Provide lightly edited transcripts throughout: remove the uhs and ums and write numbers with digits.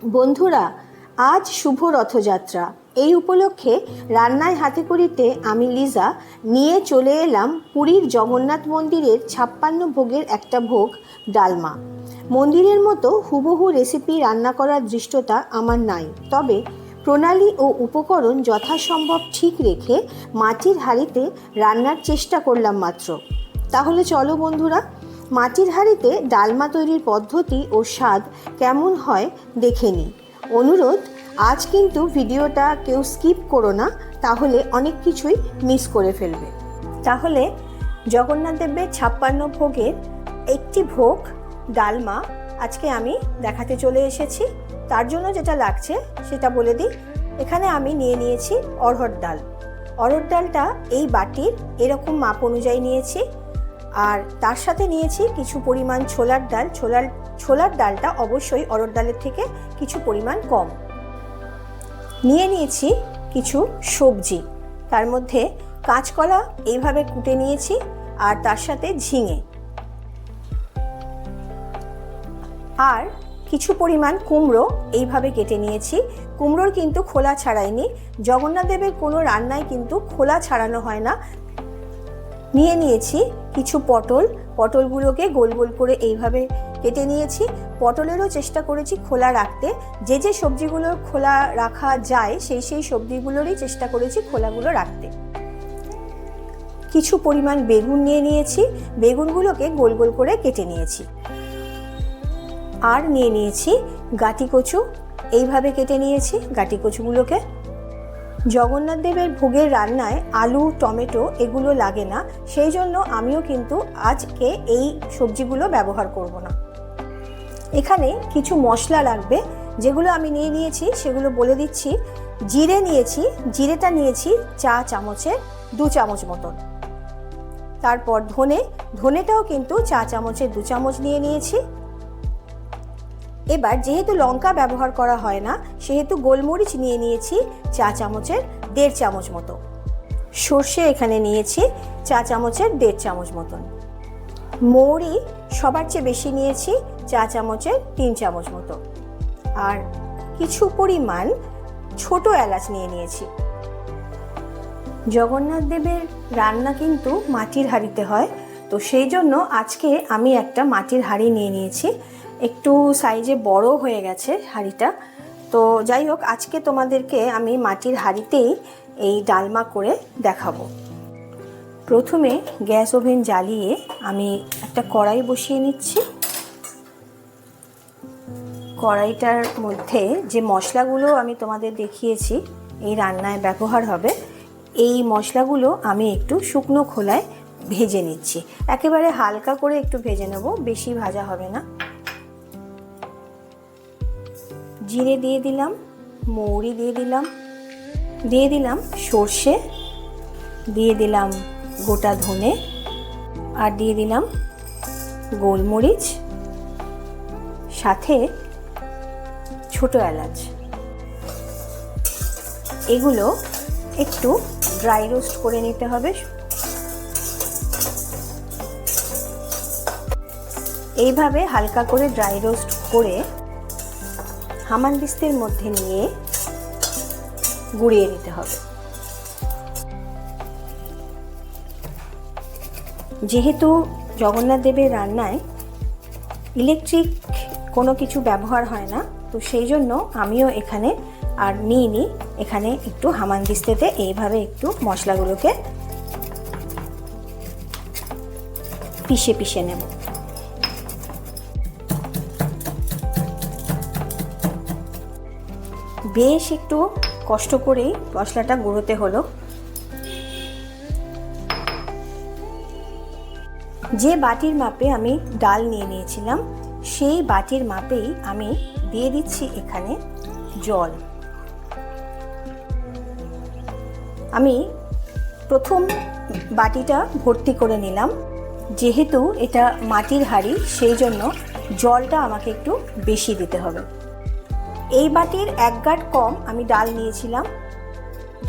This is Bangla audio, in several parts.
বন্ধুরা, আজ শুভ রথযাত্রা। এই উপলক্ষে রান্নায় হাতেখড়িতে আমি লিজা নিয়ে চলে এলাম পুরীর জগন্নাথ মন্দিরের 56 ভোগের একটা ভোগ, ডালমা। মন্দিরের মতো হুবহু রেসিপি রান্না করার দৃষ্টতা আমার নাই, তবে প্রণালী ও উপকরণ যথাসম্ভব ঠিক রেখে মাটির হাঁড়িতে রান্নার চেষ্টা করলাম মাত্র। তাহলে চলো বন্ধুরা, মাটির হাঁড়িতে ডালমা তৈরির পদ্ধতি ও স্বাদ কেমন হয় দেখে নিই। অনুরোধ, আজ কিন্তু ভিডিওটা কেউ স্কিপ করো না, তাহলে অনেক কিছুই মিস করে ফেলবে। তাহলে জগন্নাথ দেবের 56 ভোগের একটি ভোগ ডালমা আজকে আমি দেখাতে চলে এসেছি। তার জন্য যেটা লাগছে সেটা বলে দিই। এখানে আমি নিয়ে নিয়েছি অড়হর ডাল। অড়হর ডালটা এই বাটির এরকম মাপ অনুযায়ী নিয়েছি। আর তার সাথে নিয়েছি কিছু পরিমাণ ছোলার ডাল। ছোলার ডালটা অবশ্যই অড়হর ডালের থেকে কিছু পরিমাণ কম। নিয়ে নিয়েছি কিছু সবজি, তার মধ্যে কাঁচকলা এইভাবে কুটে নিয়েছি, আর তার সাথে ঝিঙে, আর কিছু পরিমাণ কুমড়ো এইভাবে কেটে নিয়েছি। কুমড়োর কিন্তু খোলা ছাড়াইনি, জগন্নাথ দেবের কোনো রান্নায় কিন্তু খোলা ছাড়ানো হয় না। নিয়ে নিয়েছি কিছু পটলগুলোকে গোল গোল করে এইভাবে কেটে নিয়েছি। পটলেরও চেষ্টা করেছি খোলা রাখতে, যে সবজিগুলো খোলা রাখা যায় সেই সবজিগুলোরই চেষ্টা করেছি খোলাগুলো রাখতে। কিছু পরিমাণ বেগুন নিয়ে নিয়েছি, বেগুনগুলোকে গোল গোল করে কেটে নিয়েছি। আর নিয়ে নিয়েছি গাঁটি কচু, এইভাবে কেটে নিয়েছি গাঁটি কচুগুলোকে। জগন্নাথ দেবের ভোগের রান্নায় আলু, টমেটো এগুলো লাগে না, সেই জন্য আমিও কিন্তু আজকে এই সবজিগুলো ব্যবহার করব না। এখানে কিছু মশলা লাগবে, যেগুলো আমি নিয়ে নিয়েছি সেগুলো বলে দিচ্ছি। জিরে নিয়েছি, জিরেটা নিয়েছি চা চামচের 2 চামচ মতন। তারপর ধনেটাও কিন্তু চা চামচের 2 চামচ নিয়ে নিয়েছি। এবার যেহেতু লঙ্কা ব্যবহার করা হয় না, সেহেতু গোলমরিচ নিয়ে নিয়েছি চা চামচের 1.5 চামচ মতো। সর্ষে এখানে নিয়েছি চা চামচের 1.5 চামচ মতন। মৌরি সবার চেয়ে বেশি নিয়েছি চা চামচের 3 চামচ মতো। আর কিছু পরিমাণ ছোট এলাচ নিয়ে নিয়েছি। জগন্নাথ দেবের রান্না কিন্তু মাটির হাঁড়িতে হয়, তো সেই জন্য আজকে আমি একটা মাটির হাঁড়ি নিয়ে নিয়েছি। একটু সাইজে বড় হয়ে গেছে হাঁড়িটা, তো যাই হোক আজকে তোমাদেরকে আমি মাটির হাঁড়িতেই এই ডালমা করে দেখাবো। প্রথমে গ্যাস ওভেন জ্বালিয়ে আমি একটা কড়াই বসিয়ে নিচ্ছি। কড়াইটার মধ্যে যে মশলাগুলো আমি তোমাদের দেখিয়েছি এই রান্নায় ব্যবহার হবে, এই মশলাগুলো আমি একটু শুকনো খোলায় ভেজে নিচ্ছি। একেবারে হালকা করে একটু ভেজে নেব, বেশি ভাজা হবে না। জিরে দিয়ে দিলাম, মৌরি দিয়ে দিলাম সর্ষে, দিয়ে দিলাম গোটা ধনে, আর দিয়ে দিলাম গোলমরিচ, সাথে ছোট এলাচ। এগুলো একটু ড্রাই রোস্ট করে নিতে হবে। এইভাবে হালকা করে ড্রাই রোস্ট করে হামানদিস্তের মধ্যে নিয়ে গুঁড়িয়ে নিতে হবে। যেহেতু জগন্নাথ দেবের রান্নায় ইলেকট্রিক কোনো কিছু ব্যবহার হয় না, তো সেই জন্য আমিও এখানে আর নিইনি। এখানে একটু হামানদিস্তেতে এইভাবে একটু মশলাগুলোকে পিষে নেব। বেশ একটু কষ্ট করেই মশলাটা গুঁড়োতে হলো। যে বাটির মাপে আমি ডাল নিয়ে নিয়েছিলাম, সেই বাটির মাপেই আমি দিয়ে দিচ্ছি এখানে জল। আমি প্রথম বাটিটা ভর্তি করে নিলাম। যেহেতু এটা মাটির হাঁড়ি, সেই জন্য জলটা আমাকে একটু বেশি দিতে হবে। এই বাটির 1 গাঁট কম আমি ডাল নিয়েছিলাম।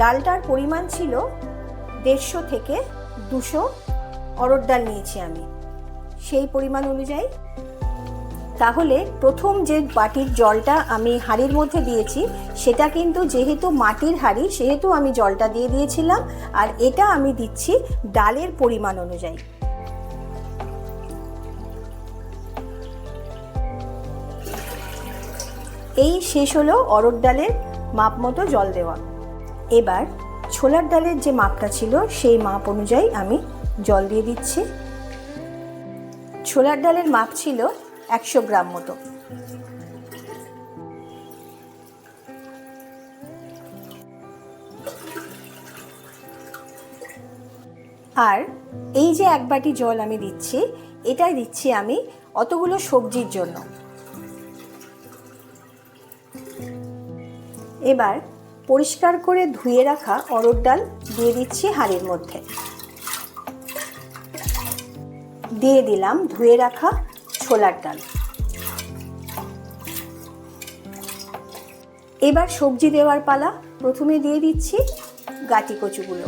ডালটার পরিমাণ ছিল 150 থেকে 200 অড়হর ডাল নিয়েছি আমি। সেই পরিমাণ অনুযায়ী তাহলে প্রথম যে বাটির জলটা আমি হাঁড়ির মধ্যে দিয়েছি সেটা কিন্তু যেহেতু মাটির হাঁড়ি সেহেতু আমি জলটা দিয়ে দিয়েছিলাম, আর এটা আমি দিচ্ছি ডালের পরিমাণ অনুযায়ী। এই শেষ হলো অরহর ডালের মাপ মতো জল দেওয়া। এবার ছোলার ডালের যে মাপটা ছিল সেই মাপ অনুযায়ী আমি জল দিয়ে দিচ্ছি। ছোলার ডালের মাপ ছিল 100 গ্রাম মতো। আর এই যে 1 বাটি জল আমি দিচ্ছি, এটাই দিচ্ছি আমি অতগুলো সবজির জন্য। এবার পরিষ্কার করে ধুয়ে রাখা অরহর ডাল দিয়ে দিচ্ছি হাঁড়ির মধ্যে। দিয়ে দিলাম ধুয়ে রাখা ছোলার ডাল। এবার সবজি দেওয়ার পালা। প্রথমে দিয়ে দিচ্ছি গাটি কচুগুলো।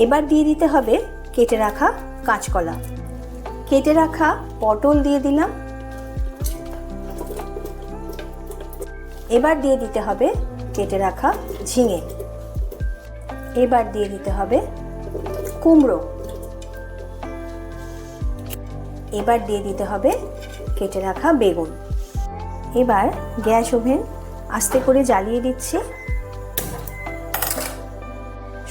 এবার দিয়ে দিতে হবে কেটে রাখা কাঁচকলা, কেটে রাখা পটল দিয়ে দিলাম। এবার দিয়ে দিতে হবে কেটে রাখা ঝিঙে। এবার দিয়ে দিতে হবে কুমড়ো। এবার দিয়ে দিতে হবে কেটে রাখা বেগুন। এবার গ্যাস ওভেন আস্তে করে জ্বালিয়ে দিচ্ছি।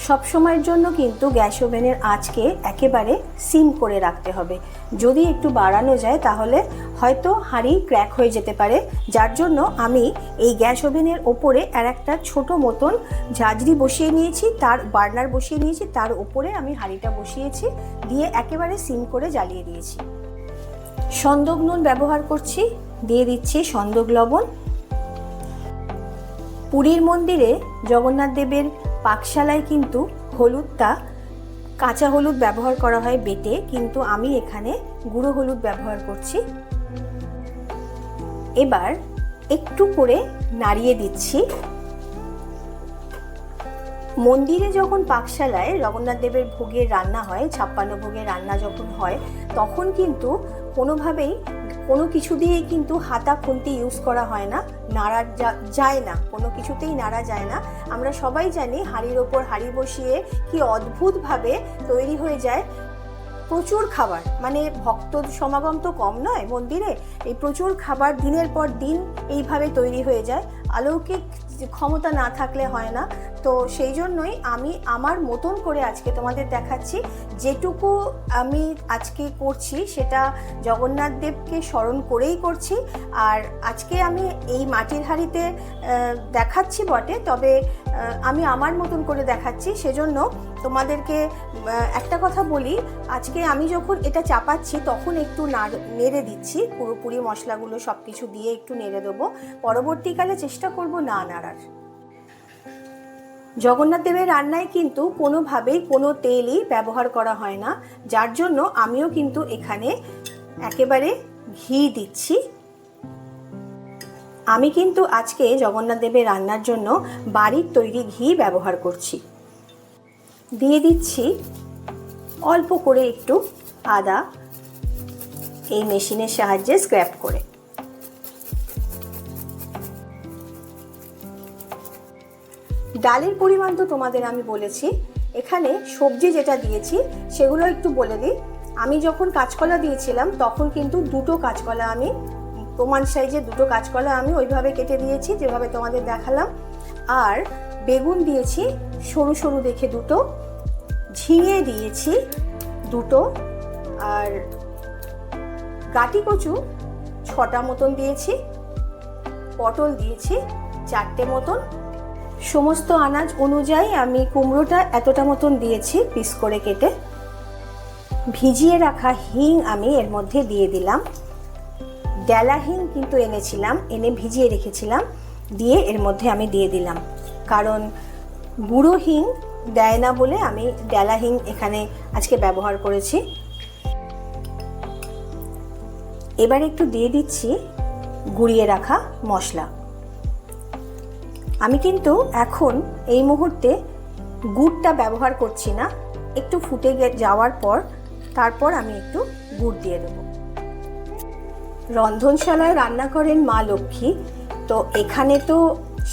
সব সময়ের জন্য কিন্তু গ্যাস ওভেনের আঁচকে একেবারে সিম করে রাখতে হবে। যদি একটু বাড়ানো যায় তাহলে হয়তো হাঁড়ি ক্র্যাক হয়ে যেতে পারে, যার জন্য আমি এই গ্যাস ওভেনের ওপরে আর একটা ছোট মতন ঝাঁঝরি বসিয়ে নিয়েছি, তার বার্নার বসিয়ে নিয়েছি, তার ওপরে আমি হাঁড়িটা বসিয়েছি, দিয়ে একেবারে সিম করে জ্বালিয়ে দিয়েছি। সন্দক নুন ব্যবহার করছি, দিয়ে দিচ্ছি সন্দক লবণ। পুরীর মন্দিরে জগন্নাথ দেবের পাকশালায় কিন্তু হলুদটা কাঁচা হলুদ ব্যবহার করা হয় বেটে, কিন্তু আমি এখানে গুঁড়ো হলুদ ব্যবহার করছি। এবার একটু করে নাড়িয়ে দিচ্ছি। মন্দিরে যখন পাকশালায় জগন্নাথ দেবের ভোগের রান্না হয়, 56 ভোগের রান্না যখন হয়, তখন কিন্তু কোনোভাবেই কোনো কিছু দিয়েই কিন্তু হাতা খুন্তি ইউজ করা হয় না, নাড়া যায় না, কোনো কিছুতেই নাড়া যায় না। আমরা সবাই জানি হাঁড়ির ওপর হাঁড়ি বসিয়ে কি অদ্ভুতভাবে তৈরি হয়ে যায় প্রচুর খাবার। মানে ভক্ত সমাগম তো কম নয় মন্দিরে, এই প্রচুর খাবার দিনের পর দিন এইভাবে তৈরি হয়ে যায়। অলৌকিক ক্ষমতা না থাকলে হয় না। তো সেই জন্যই আমি আমার মতন করে আজকে তোমাদের দেখাচ্ছি। যেটুকু আমি আজকে করছি সেটা জগন্নাথ দেবকে স্মরণ করেই করছি। আর আজকে আমি এই মাটির হাঁড়িতে দেখাচ্ছি বটে, তবে আমি আমার মতন করে দেখাচ্ছি। সেজন্য তোমাদেরকে একটা কথা বলি, আজকে আমি যখন এটা চাপাচ্ছি তখন একটু নেড়ে দিচ্ছি, পুরোপুরি মশলাগুলো সব কিছু দিয়ে একটু নেড়ে দেবো। পরবর্তীকালে চেষ্টা করব না নাড়ার। জগন্নাথ দেবের রান্নায় কিন্তু কোনোভাবেই কোনো তেলই ব্যবহার করা হয় না, যার জন্য আমিও কিন্তু এখানে একেবারে ঘি দিচ্ছি। আমি কিন্তু আজকে জগন্নাথ দেবের রান্নার জন্য বাড়ির তৈরি ঘি ব্যবহার করছি। দিয়ে দিচ্ছি অল্প করে একটু আদা, এই মেশিনের সাহায্যে স্ক্র্যাপ করে। ডালের পরিমাণ তো তোমাদের আমি বলেছি। এখানে সবজি যেটা দিয়েছি সেগুলো একটু বলে দিই। আমি যখন কাঁচকলা দিয়েছিলাম তখন কিন্তু 2টো কাঁচকলা আমি প্রমাণ সাইজে 2টো কাঁচকলা আমি ওইভাবে কেটে দিয়েছি যেভাবে তোমাদের দেখালাম। আর বেগুন দিয়েছি সরু সরু দেখে 2টো, ঝিঙে দিয়েছি 2টো, আর গাটি কচু 6টা মতন দিয়েছি, পটল দিয়েছি 4টে মতন। সমস্ত আনাজ অনুযায়ী আমি কুমড়োটা এতটা মতন দিয়েছি পিস করে কেটে। ভিজিয়ে রাখা হিং আমি এর মধ্যে দিয়ে দিলাম। ডেলা হিং কিন্তু এনেছিলাম, এনে ভিজিয়ে রেখেছিলাম, দিয়ে এর মধ্যে আমি দিয়ে দিলাম। কারণ গুঁড়ো হিং দেয় না বলে আমি ডেলা হিং এখানে আজকে ব্যবহার করেছি। এবার একটু দিয়ে দিচ্ছি গুঁড়িয়ে রাখা মশলা। আমি কিন্তু এখন এই মুহূর্তে গুড়টা ব্যবহার করছি না, একটু ফুটে যাওয়ার পর তারপর আমি একটু গুড় দিয়ে দেব। রন্ধনশালায় রান্না করেন মা লক্ষ্মী, তো এখানে তো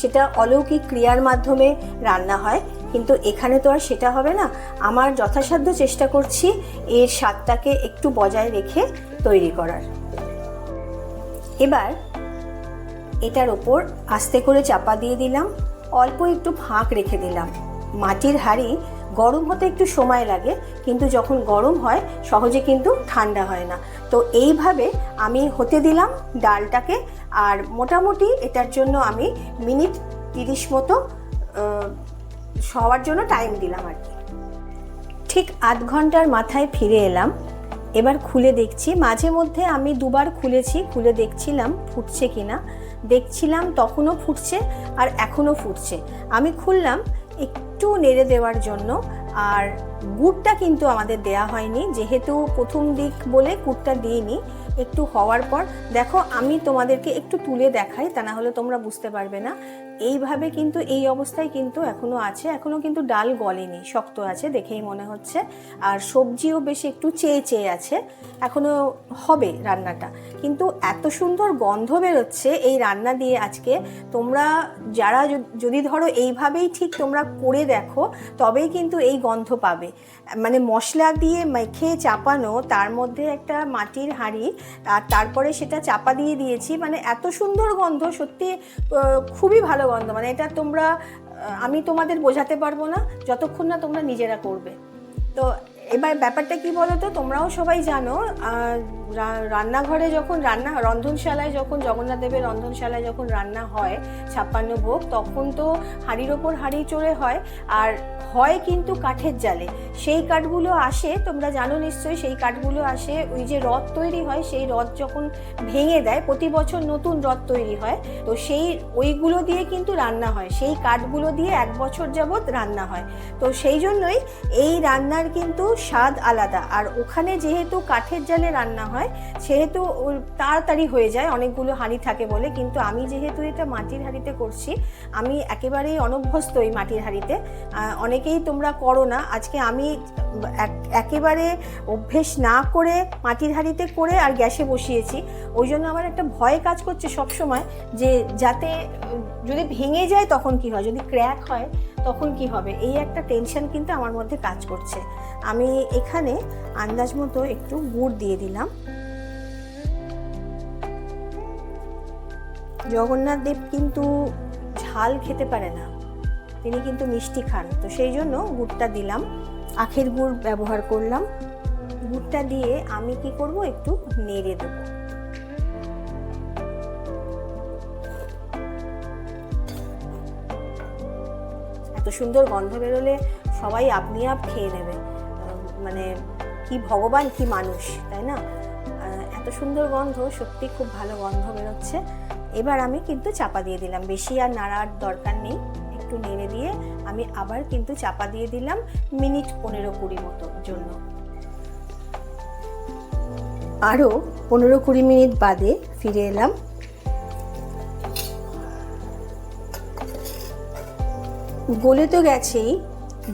সেটা অলৌকিক ক্রিয়ার মাধ্যমে রান্না হয়, কিন্তু এখানে তো আর সেটা হবে না। আমার যথাসাধ্য চেষ্টা করছি এর স্বাদটাকে একটু বজায় রেখে তৈরি করার। এবার এটার ওপর আস্তে করে চাপা দিয়ে দিলাম, অল্প একটু ফাঁক রেখে দিলাম। মাটির হাঁড়ি গরম হতে একটু সময় লাগে, কিন্তু যখন গরম হয় সহজে কিন্তু ঠান্ডা হয় না। তো এইভাবে আমি হতে দিলাম ডালটাকে, আর মোটামুটি এটার জন্য আমি মিনিট 30 মতো হওয়ার জন্য টাইম দিলাম আর কি। ঠিক আধ ঘন্টার মাথায় ফিরে এলাম। এবার খুলে দেখছি, মাঝে মধ্যে আমি দুবার খুলেছি, খুলে দেখছিলাম ফুটছে কিনা। দেখছিলাম তখনও ফুটছে আর এখনও ফুটছে। আমি খুললাম একটু নেড়ে দেওয়ার জন্য, আর গুড়টা কিন্তু আমাদের দেয়া হয়নি, যেহেতু প্রথম দিক বলে গুড়টা দিইনি। একটু হওয়ার পর দেখো, আমি তোমাদেরকে একটু তুলে দেখাই, তা না হলে তোমরা বুঝতে পারবে না। এইভাবে কিন্তু এই অবস্থায় কিন্তু এখনও আছে, এখনও কিন্তু ডাল গলেনি, শক্ত আছে দেখেই মনে হচ্ছে। আর সবজিও বেশ একটু চেয়ে চেয়ে আছে, এখনও হবে রান্নাটা। কিন্তু এত সুন্দর গন্ধ বেরোচ্ছে এই রান্না দিয়ে আজকে। তোমরা যারা যদি ধরো এইভাবেই ঠিক তোমরা করে দেখো, তবেই কিন্তু এই গন্ধ পাবে। মানে মশলা দিয়ে মেখে চাপানো, তার মধ্যে একটা মাটির হাঁড়ি, আর তারপরে সেটা চাপা দিয়ে দিয়েছি, মানে এত সুন্দর গন্ধ, সত্যি খুবই ভালো গন্ধ। মানে এটা তোমরা, আমি তোমাদের বোঝাতে পারবো না যতক্ষণ না তোমরা নিজেরা করবে। তো এবার ব্যাপারটা কি বলো তো, তোমরাও সবাই জানো রান্নাঘরে যখন রন্ধনশালায় যখন জগন্নাথ দেবের রন্ধনশালায় যখন রান্না হয় 56 ভোগ, তখন তো হাঁড়ির ওপর হাঁড়ি চড়ে হয়, আর হয় কিন্তু কাঠের জালে। সেই কাঠগুলো আসে, তোমরা জানো নিশ্চয়ই, সেই কাঠগুলো আসে ওই যে রথ তৈরি হয়, সেই রথ যখন ভেঙে দেয়, প্রতি বছর নতুন রথ তৈরি হয়, তো সেই ওইগুলো দিয়ে কিন্তু রান্না হয়, সেই কাঠগুলো দিয়ে 1 বছর যাবৎ রান্না হয়। তো সেই জন্যই এই রান্নার কিন্তু স্বাদ আলাদা। আর ওখানে যেহেতু কাঠের জালে রান্না হয়, সেহেতু তাড়াতাড়ি হয়ে যায়, অনেকগুলো হাঁড়ি থাকে বলে। কিন্তু আমি যেহেতু এটা মাটির হাঁড়িতে করছি, আমি একেবারেই অনভ্যস্ত এই মাটির হাঁড়িতে। অনেকেই তোমরা করো না, আজকে আমি একেবারে অভ্যেস না করে মাটির হাঁড়িতে করে আর গ্যাসে বসিয়েছি। ওই জন্য আমার একটা ভয় কাজ করছে সবসময়, যে যাতে যদি ভেঙে যায় তখন কি হয়, যদি ক্র্যাক হয় তখন কি হবে, এই একটা টেনশন কিন্তু আমার মধ্যে কাজ করছে। আমি এখানে আন্দাজ মতো একটু গুড় দিয়ে দিলাম। জগন্নাথ দেব কিন্তু ঝাল খেতে পারে না, তিনি কিন্তু মিষ্টি খান, তো সেই জন্য গুড়টা দিলাম। আখের গুড় ব্যবহার করলাম। গুড়টা দিয়ে আমি কি করব, একটু নেড়ে দেব। এত সুন্দর গন্ধ বেরোলে সবাই আপনি আপ খেয়ে নেবে, মানে কি ভগবান কি মানুষ, তাই না? এত সুন্দর গন্ধ, সত্যি খুব ভালো গন্ধ বেরোচ্ছে। এবার আমি কিন্তু চাপা দিয়ে দিলাম, বেশি আর নাড়ার দরকার নেই, একটু নেড়ে দিয়ে আমি আবার কিন্তু চাপা দিয়ে দিলাম মিনিট 15-20 মতো জন্য। আরও 15-20 মিনিট বাদে ফিরে এলাম। গলে তো গেছেই,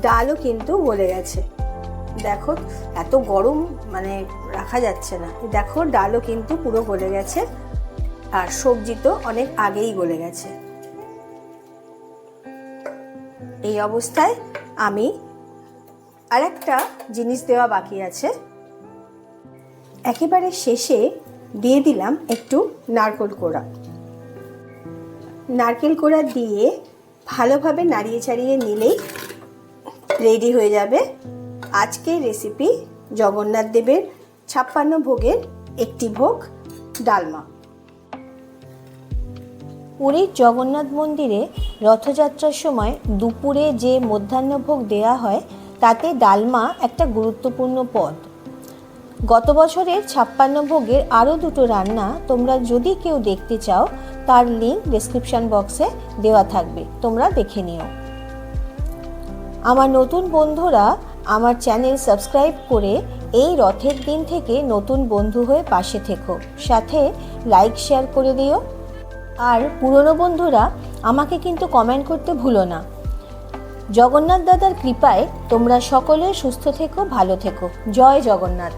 ডালও কিন্তু গলে গেছে। দেখো এত গরম, মানে রাখা যাচ্ছে না। দেখো ডালও কিন্তু পুরো গলে গেছে, আর সবজি তো অনেক আগেই গলে গেছে। এই অবস্থায় আমি আরেকটা জিনিস দেওয়া বাকি আছে। একেবারে শেষে দিয়ে দিলাম একটু নারকেল কোড়া। নারকেল কোড়া দিয়ে ভালোভাবে নাড়িয়ে চাড়িয়ে নিলেই রেডি হয়ে যাবে আজকের রেসিপি, জগন্নাথ দেবের 56 ভোগের একটি ভোগ, ডালমা। পুরীর জগন্নাথ মন্দিরে রথযাত্রার সময় দুপুরে যে মধ্যাহ্নভোগ দেয়া হয়, তাতে ডালমা একটা গুরুত্বপূর্ণ পদ। গত বছরের 56 ভোগের আরও দুটো রান্না তোমরা যদি কেউ দেখতে চাও, তার লিঙ্ক ডেসক্রিপশন বক্সে দেওয়া থাকবে, তোমরা দেখে নিও। আমার নতুন বন্ধুরা আমার চ্যানেল সাবস্ক্রাইব করে এই রথের দিন থেকে নতুন বন্ধু হয়ে পাশে থেকো, সাথে লাইক শেয়ার করে দিও। আর পুরনো বন্ধুরা আমাকে কিন্তু কমেন্ট করতে ভুলো না। জগন্নাথ দাদার কৃপায় তোমরা সকলে সুস্থ থেকো, ভালো থেকো। জয় জগন্নাথ।